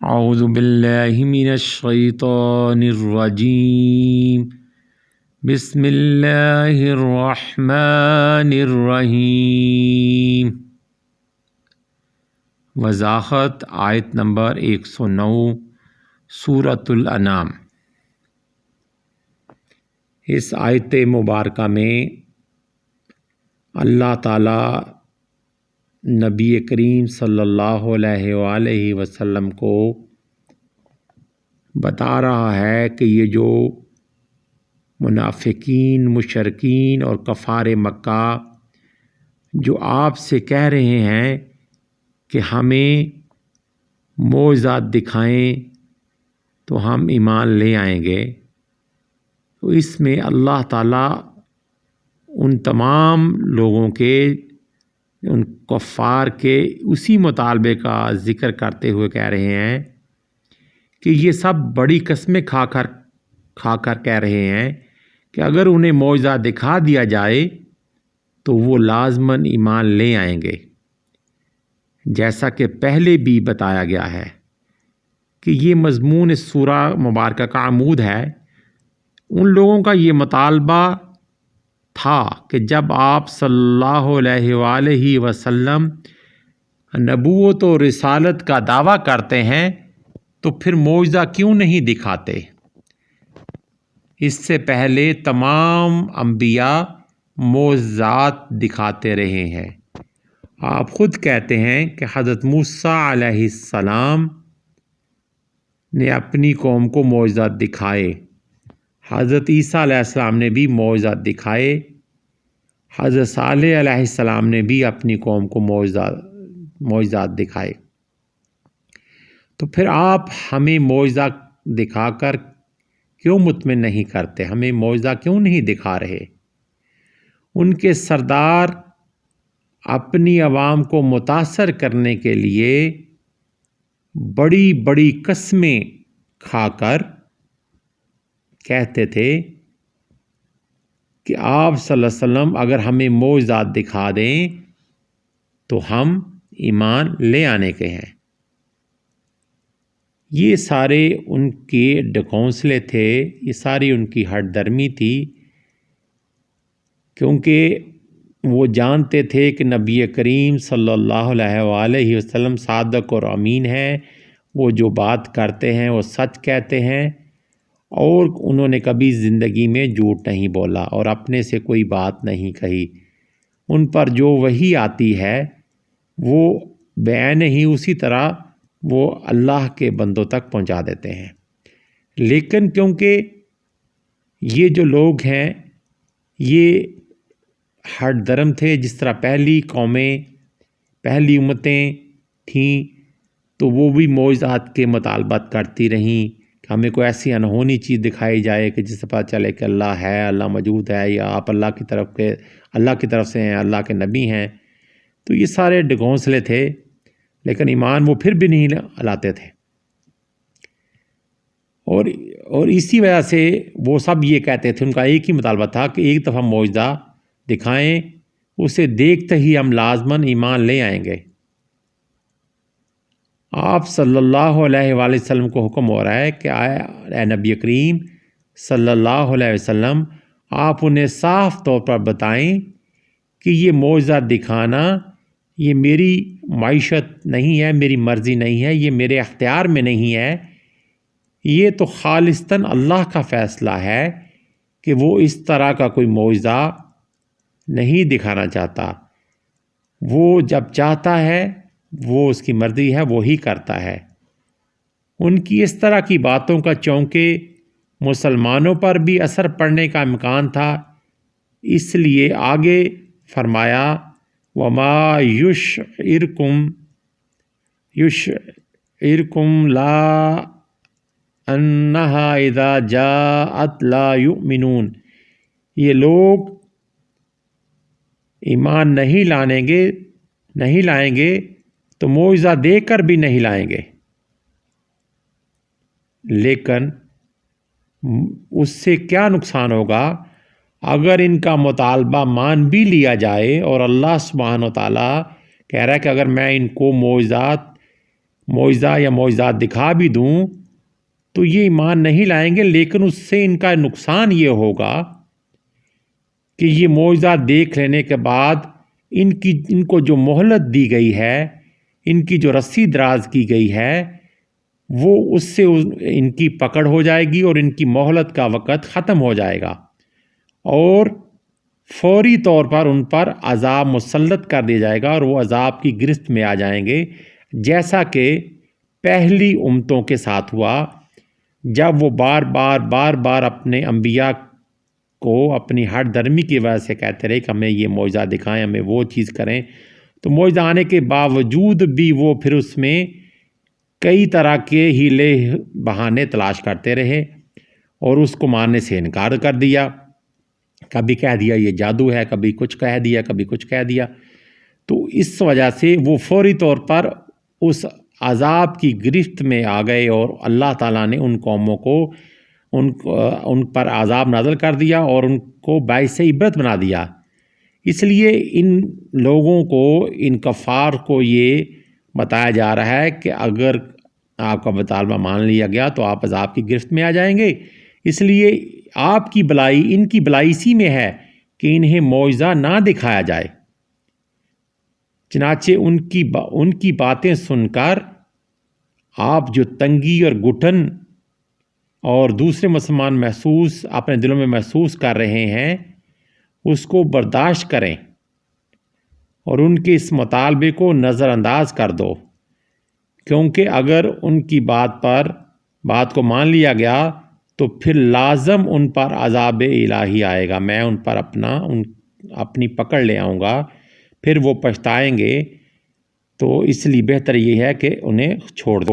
اعوذ باللہ من الشیطان الرجیم بسم اللہ الرحمن الرحیم۔ وضاحت آیت نمبر 109 سورۃ الانعام۔ اس آیت مبارکہ میں اللہ تعالیٰ نبی کریم صلی اللہ علیہ وآلہ وسلم کو بتا رہا ہے کہ یہ جو منافقین، مشرکین اور کفار مکہ جو آپ سے کہہ رہے ہیں کہ ہمیں معجزات دکھائیں تو ہم ایمان لے آئیں گے، تو اس میں اللہ تعالیٰ ان تمام لوگوں کے، ان کفار کے اسی مطالبے کا ذکر کرتے ہوئے کہہ رہے ہیں کہ یہ سب بڑی قسمیں کھا کر کہہ رہے ہیں کہ اگر انہیں معجزہ دکھا دیا جائے تو وہ لازماً ایمان لے آئیں گے، جیسا کہ پہلے بھی بتایا گیا ہے کہ یہ مضمون اس سورہ مبارکہ کا عمود ہے۔ ان لوگوں کا یہ مطالبہ تھا کہ جب آپ صلی اللہ علیہ وآلہ وسلم نبوت و رسالت کا دعویٰ کرتے ہیں تو پھر معجزہ کیوں نہیں دکھاتے؟ اس سے پہلے تمام انبیاء معجزات دکھاتے رہے ہیں۔ آپ خود کہتے ہیں کہ حضرت موسیٰ علیہ السلام نے اپنی قوم کو معجزات دکھائے، حضرت عیسیٰ علیہ السلام نے بھی معجزات دکھائے، حضرت صالح علیہ السلام نے بھی اپنی قوم کو معجزات دکھائے۔ تو پھر آپ ہمیں معجزہ دکھا کر کیوں مطمئن نہیں کرتے؟ ہمیں معجزہ کیوں نہیں دکھا رہے؟ ان کے سردار اپنی عوام کو متاثر کرنے کے لیے بڑی بڑی قسمیں کھا کر کہتے تھے کہ آپ صلی اللہ علیہ وسلم اگر ہمیں معجزات دکھا دیں تو ہم ایمان لے آنے کے ہیں۔ یہ سارے ان کے ڈھکونسلے تھے، یہ ساری ان کی ہٹ درمی تھی، کیونکہ وہ جانتے تھے کہ نبی کریم صلی اللہ علیہ وآلہ وسلم صادق اور امین ہے، وہ جو بات کرتے ہیں وہ سچ کہتے ہیں، اور انہوں نے کبھی زندگی میں جھوٹ نہیں بولا اور اپنے سے کوئی بات نہیں کہی۔ ان پر جو وحی آتی ہے وہ بعین ہی اسی طرح وہ اللہ کے بندوں تک پہنچا دیتے ہیں۔ لیکن کیونکہ یہ جو لوگ ہیں یہ ہٹ درم تھے، جس طرح پہلی قومیں، پہلی امتیں تھیں، تو وہ بھی معجزات کے مطالبات کرتی رہیں کہ ہمیں کوئی ایسی انہونی چیز دکھائی جائے کہ جس سے پتہ چلے کہ اللہ ہے، اللہ موجود ہے، یا آپ اللہ کی طرف سے ہیں، اللہ کے نبی ہیں۔ تو یہ سارے ڈھکونسلے تھے، لیکن ایمان وہ پھر بھی نہیں لاتے تھے، اور اسی وجہ سے وہ سب یہ کہتے تھے، ان کا ایک ہی مطالبہ تھا کہ ایک دفعہ معجزہ دکھائیں، اسے دیکھتے ہی ہم لازماً ایمان لے آئیں گے۔ آپ صلی اللہ علیہ وآلہ وسلم کو حکم ہو رہا ہے کہ اے نبی کریم صلی اللہ علیہ وسلم، آپ انہیں صاف طور پر بتائیں کہ یہ معجزہ دکھانا یہ میری معیشت نہیں ہے، میری مرضی نہیں ہے، یہ میرے اختیار میں نہیں ہے، یہ تو خالصتاً اللہ کا فیصلہ ہے کہ وہ اس طرح کا کوئی معجزہ نہیں دکھانا چاہتا۔ وہ جب چاہتا ہے وہ اس کی مرضی ہے، وہی کرتا ہے۔ ان کی اس طرح کی باتوں کا چونکہ مسلمانوں پر بھی اثر پڑنے کا امکان تھا، اس لیے آگے فرمایا وَمَا يُشْعِرُكُمْ لَا أَنَّهَا إِذَا جَاءَتْ لَا يُؤْمِنُونَ۔ یہ لوگ ایمان نہیں لائیں گے تو معجزہ دیکھ کر بھی نہیں لائیں گے، لیکن اس سے کیا نقصان ہوگا اگر ان کا مطالبہ مان بھی لیا جائے، اور اللہ سبحانہ و تعالیٰ کہہ رہا ہے کہ اگر میں ان کو معجزات معجزہ یا معجزات دکھا بھی دوں تو یہ ایمان نہیں لائیں گے، لیکن اس سے ان کا نقصان یہ ہوگا کہ یہ معجزات دیکھ لینے کے بعد ان کو جو مہلت دی گئی ہے، ان کی جو رسی دراز کی گئی ہے، وہ اس سے ان کی پکڑ ہو جائے گی اور ان کی مہلت کا وقت ختم ہو جائے گا اور فوری طور پر ان پر عذاب مسلط کر دیا جائے گا اور وہ عذاب کی گرفت میں آ جائیں گے، جیسا کہ پہلی امتوں کے ساتھ ہوا جب وہ بار بار اپنے انبیاء کو اپنی ہٹ درمی کی وجہ سے کہتے رہے کہ ہمیں یہ معجزہ دکھائیں، ہمیں وہ چیز کریں، تو معجزہ آنے کے باوجود بھی وہ پھر اس میں کئی طرح کے ہیلے بہانے تلاش کرتے رہے اور اس کو ماننے سے انکار کر دیا۔ کبھی کہہ دیا یہ جادو ہے، کبھی کچھ کہہ دیا، کبھی کچھ کہہ دیا، تو اس وجہ سے وہ فوری طور پر اس عذاب کی گرفت میں آ گئے اور اللہ تعالیٰ نے ان قوموں کو ان پر عذاب نازل کر دیا اور ان کو باعث عبرت بنا دیا۔ اس لیے ان لوگوں کو، ان کفار کو یہ بتایا جا رہا ہے کہ اگر آپ کا مطالبہ مان لیا گیا تو آپ عذاب کی گرفت میں آ جائیں گے، اس لیے آپ کی بلائی، ان کی بلائی اسی میں ہے کہ انہیں معجزہ نہ دکھایا جائے۔ چنانچہ ان کی باتیں سن کر آپ جو تنگی اور گھٹن اور دوسرے مسلمان اپنے دلوں میں محسوس کر رہے ہیں، اس کو برداشت کریں اور ان کے اس مطالبے کو نظر انداز کر دو، کیونکہ اگر ان کی بات کو مان لیا گیا تو پھر لازم ان پر عذاب الہی آئے گا، میں ان پر اپنی پکڑ لے آؤں گا، پھر وہ پچھتائیں گے۔ تو اس لیے بہتر یہ ہے کہ انہیں چھوڑ دو۔